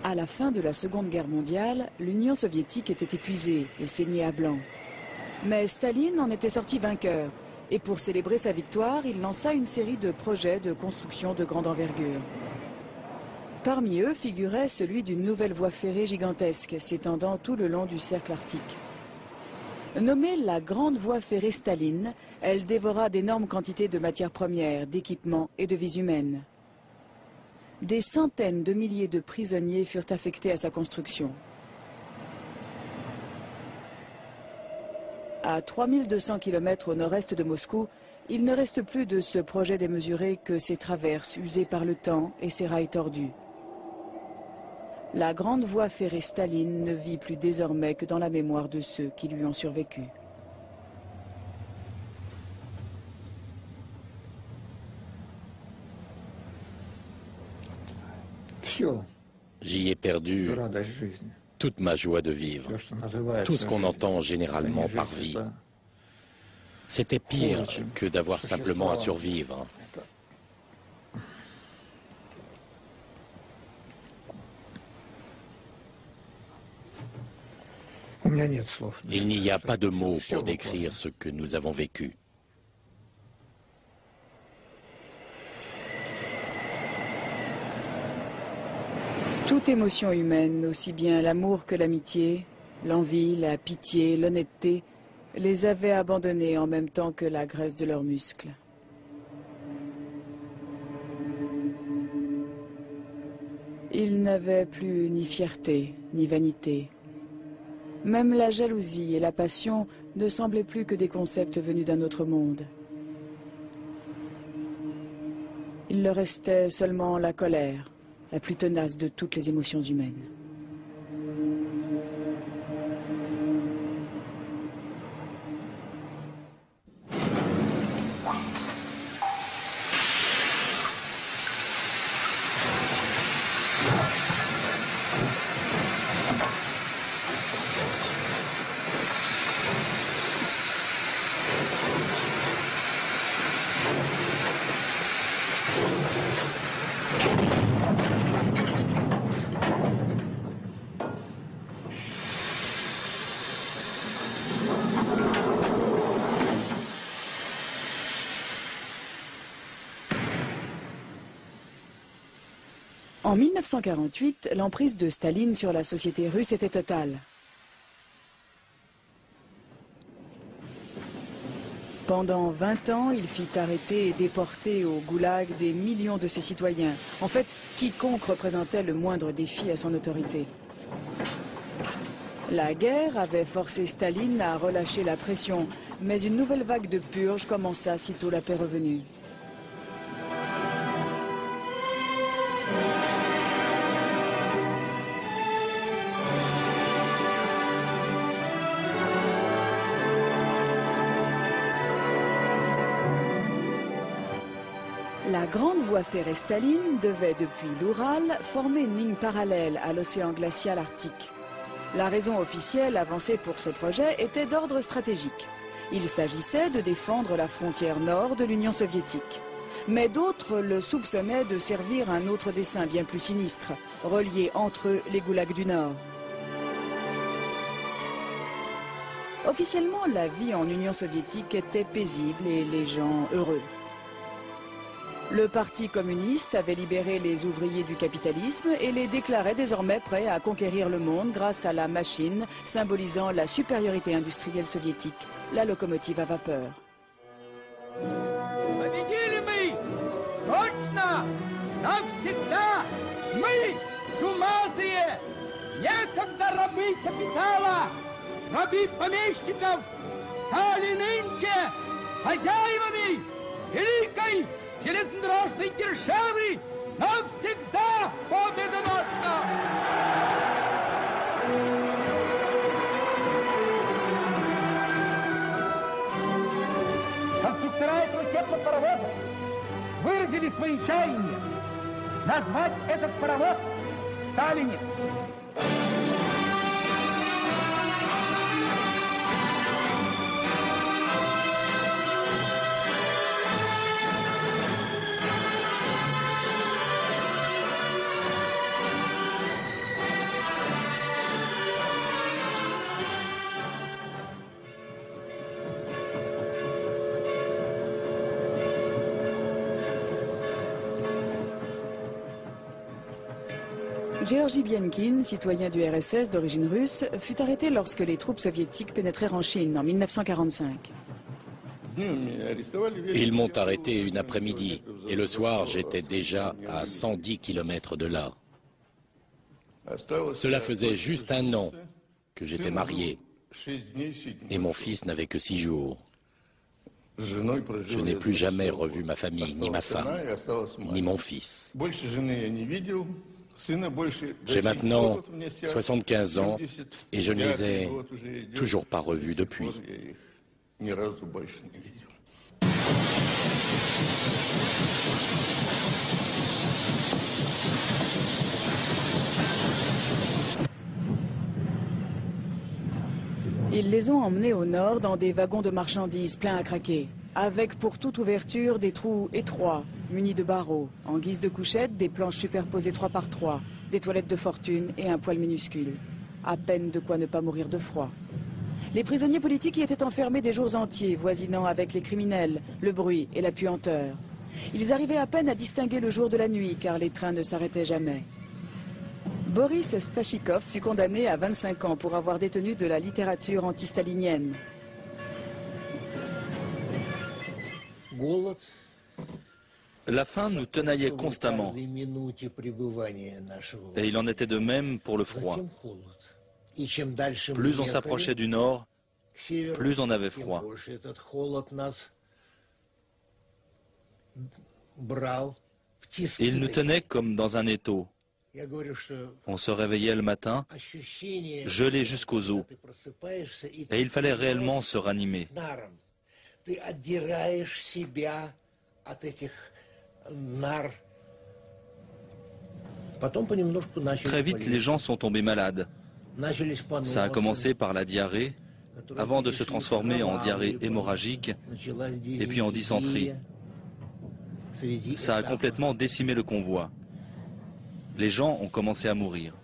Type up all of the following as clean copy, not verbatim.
À la fin de la Seconde Guerre mondiale, l'Union soviétique était épuisée et saignait à blanc. Mais Staline en était sorti vainqueur. Et pour célébrer sa victoire, il lança une série de projets de construction de grande envergure. Parmi eux figurait celui d'une nouvelle voie ferrée gigantesque s'étendant tout le long du cercle arctique. Nommée la Grande Voie ferrée Staline, elle dévora d'énormes quantités de matières premières, d'équipements et de vies humaines. Des centaines de milliers de prisonniers furent affectés à sa construction. À 3200 km au nord-est de Moscou, il ne reste plus de ce projet démesuré que ses traverses usées par le temps et ses rails tordus. La grande voie ferrée Staline ne vit plus désormais que dans la mémoire de ceux qui lui ont survécu. J'y ai perdu toute ma joie de vivre, tout ce qu'on entend généralement par vie. C'était pire que d'avoir simplement à survivre. Il n'y a pas de mots pour décrire ce que nous avons vécu. Toute émotion humaine, aussi bien l'amour que l'amitié, l'envie, la pitié, l'honnêteté, les avaient abandonnés en même temps que la graisse de leurs muscles. Ils n'avaient plus ni fierté, ni vanité. Même la jalousie et la passion ne semblaient plus que des concepts venus d'un autre monde. Il leur restait seulement la colère, la plus tenace de toutes les émotions humaines. En 1948, l'emprise de Staline sur la société russe était totale. Pendant 20 ans, il fit arrêter et déporter au goulag des millions de ses citoyens. En fait, quiconque représentait le moindre défi à son autorité. La guerre avait forcé Staline à relâcher la pression, mais une nouvelle vague de purges commença sitôt la paix revenue. La grande voie ferrée Staline devait, depuis l'Oural, former une ligne parallèle à l'océan glacial arctique. La raison officielle avancée pour ce projet était d'ordre stratégique. Il s'agissait de défendre la frontière nord de l'Union soviétique. Mais d'autres le soupçonnaient de servir un autre dessein bien plus sinistre, relier entre eux les goulags du Nord. Officiellement, la vie en Union soviétique était paisible et les gens heureux. Le Parti communiste avait libéré les ouvriers du capitalisme et les déclarait désormais prêts à conquérir le monde grâce à la machine symbolisant la supériorité industrielle soviétique, la locomotive à vapeur. Железнодорожной державы навсегда победоносна! Конструктора этого теплопаровоза выразили свои чаяния назвать этот паровоз «Сталинец». Georgi Bienkin, citoyen du RSS d'origine russe, fut arrêté lorsque les troupes soviétiques pénétrèrent en Chine en 1945. Ils m'ont arrêté une après-midi et le soir j'étais déjà à 110 km de là. Cela faisait juste un an que j'étais marié et mon fils n'avait que 6 jours. Je n'ai plus jamais revu ma famille, ni ma femme, ni mon fils. J'ai maintenant 75 ans et je ne les ai toujours pas revus depuis. Ils les ont emmenés au nord dans des wagons de marchandises pleins à craquer, avec pour toute ouverture des trous étroits, munis de barreaux, en guise de couchettes, des planches superposées 3 par 3, des toilettes de fortune et un poêle minuscule. À peine de quoi ne pas mourir de froid. Les prisonniers politiques y étaient enfermés des jours entiers, voisinant avec les criminels, le bruit et la puanteur. Ils arrivaient à peine à distinguer le jour de la nuit, car les trains ne s'arrêtaient jamais. Boris Stachikov fut condamné à 25 ans pour avoir détenu de la littérature antistalinienne. La faim nous tenaillait constamment. Et il en était de même pour le froid. Plus on s'approchait du nord, plus on avait froid. Il nous tenait comme dans un étau. On se réveillait le matin, gelé jusqu'aux os, et il fallait réellement se ranimer. Très vite, les gens sont tombés malades. Ça a commencé par la diarrhée, avant de se transformer en diarrhée hémorragique, et puis en dysenterie. Ça a complètement décimé le convoi. Les gens ont commencé à mourir.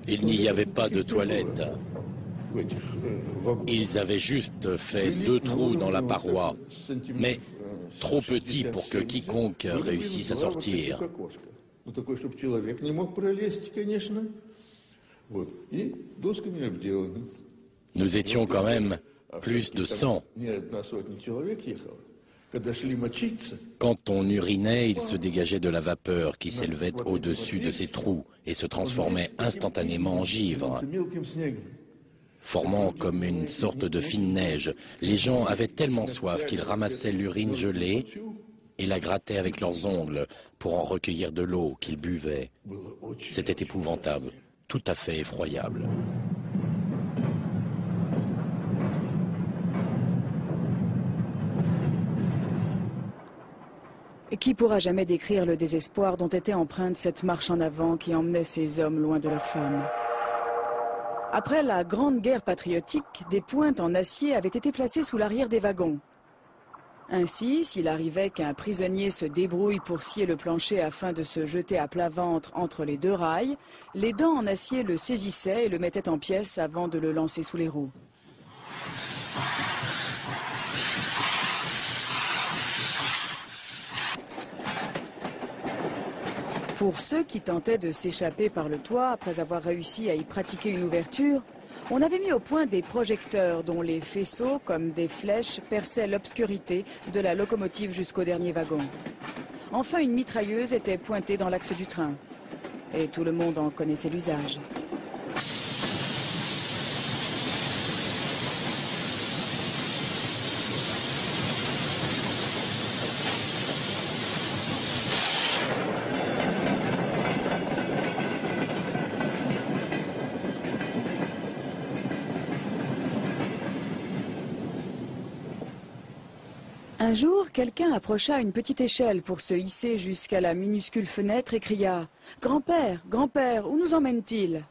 Il n'y avait pas de toilette. Ils avaient juste fait 2 trous dans la paroi, mais trop petits pour que quiconque réussisse à sortir. Nous étions quand même plus de 100. Quand on urinait, il se dégageait de la vapeur qui s'élevait au-dessus de ces trous et se transformait instantanément en givre, formant comme une sorte de fine neige. Les gens avaient tellement soif qu'ils ramassaient l'urine gelée et la grattaient avec leurs ongles pour en recueillir de l'eau qu'ils buvaient. C'était épouvantable, tout à fait effroyable. Qui pourra jamais décrire le désespoir dont était empreinte cette marche en avant qui emmenait ces hommes loin de leurs femmes? Après la Grande Guerre patriotique, des pointes en acier avaient été placées sous l'arrière des wagons. Ainsi, s'il arrivait qu'un prisonnier se débrouille pour scier le plancher afin de se jeter à plat ventre entre les 2 rails, les dents en acier le saisissaient et le mettaient en pièces avant de le lancer sous les roues. Pour ceux qui tentaient de s'échapper par le toit après avoir réussi à y pratiquer une ouverture, on avait mis au point des projecteurs dont les faisceaux, comme des flèches, perçaient l'obscurité de la locomotive jusqu'au dernier wagon. Enfin, une mitrailleuse était pointée dans l'axe du train. Et tout le monde en connaissait l'usage. Un jour, quelqu'un approcha une petite échelle pour se hisser jusqu'à la minuscule fenêtre et cria « Grand-père, grand-père, où nous emmène-t-il »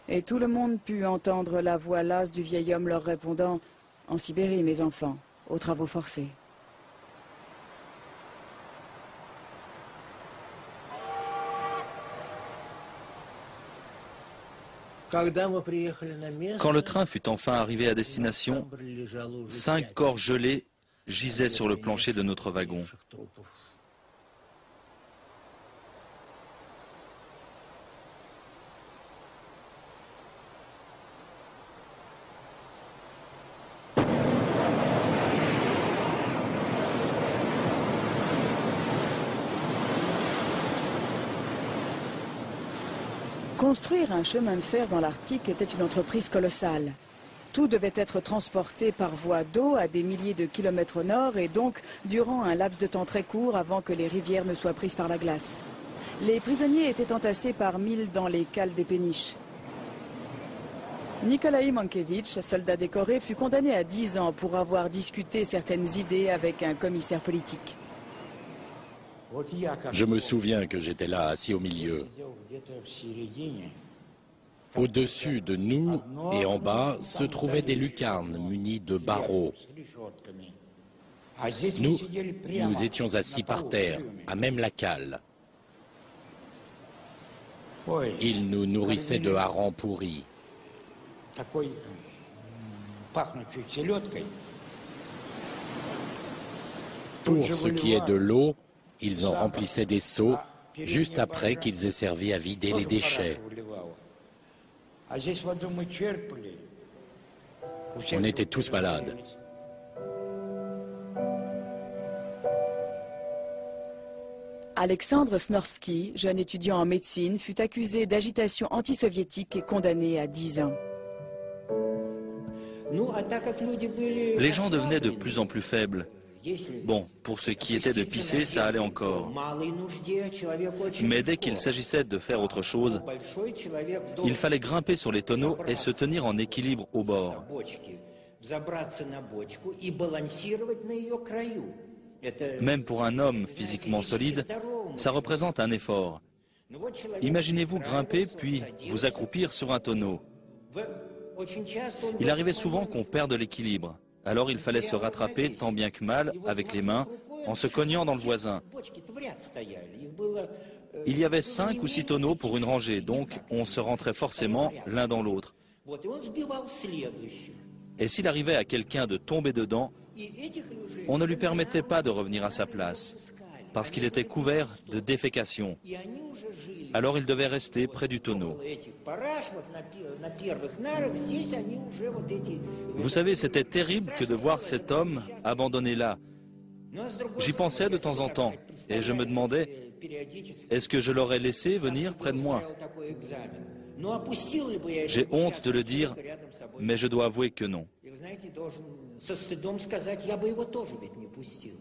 Et tout le monde put entendre la voix lasse du vieil homme leur répondant « En Sibérie, mes enfants, aux travaux forcés. » Quand le train fut enfin arrivé à destination, 5 corps gelés gisaient sur le plancher de notre wagon. Construire un chemin de fer dans l'Arctique était une entreprise colossale. Tout devait être transporté par voie d'eau à des milliers de kilomètres au nord et donc durant un laps de temps très court avant que les rivières ne soient prises par la glace. Les prisonniers étaient entassés par milles dans les cales des péniches. Nikolai Mankiewicz, soldat décoré, fut condamné à 10 ans pour avoir discuté certaines idées avec un commissaire politique. Je me souviens que j'étais là, assis au milieu. Au-dessus de nous et en bas se trouvaient des lucarnes munies de barreaux. Nous étions assis par terre, à même la cale. Ils nous nourrissaient de harengs pourris. Pour ce qui est de l'eau, ils en remplissaient des seaux juste après qu'ils aient servi à vider les déchets. On était tous malades. Alexandre Snorsky, jeune étudiant en médecine, fut accusé d'agitation anti-soviétique et condamné à 10 ans. Les gens devenaient de plus en plus faibles. Bon, pour ce qui était de pisser, ça allait encore. Mais dès qu'il s'agissait de faire autre chose, il fallait grimper sur les tonneaux et se tenir en équilibre au bord. Même pour un homme physiquement solide, ça représente un effort. Imaginez-vous grimper puis vous accroupir sur un tonneau. Il arrivait souvent qu'on perde l'équilibre. Alors il fallait se rattraper tant bien que mal avec les mains en se cognant dans le voisin. Il y avait 5 ou 6 tonneaux pour une rangée, donc on se rentrait forcément l'un dans l'autre. Et s'il arrivait à quelqu'un de tomber dedans, on ne lui permettait pas de revenir à sa place, parce qu'il était couvert de défécation. Alors il devait rester près du tonneau. Vous savez, c'était terrible que de voir cet homme abandonné là. J'y pensais de temps en temps, et je me demandais, est-ce que je l'aurais laissé venir près de moi? J'ai honte de le dire, mais je dois avouer que non. Со стыдом сказать, я бы его тоже ведь не пустил.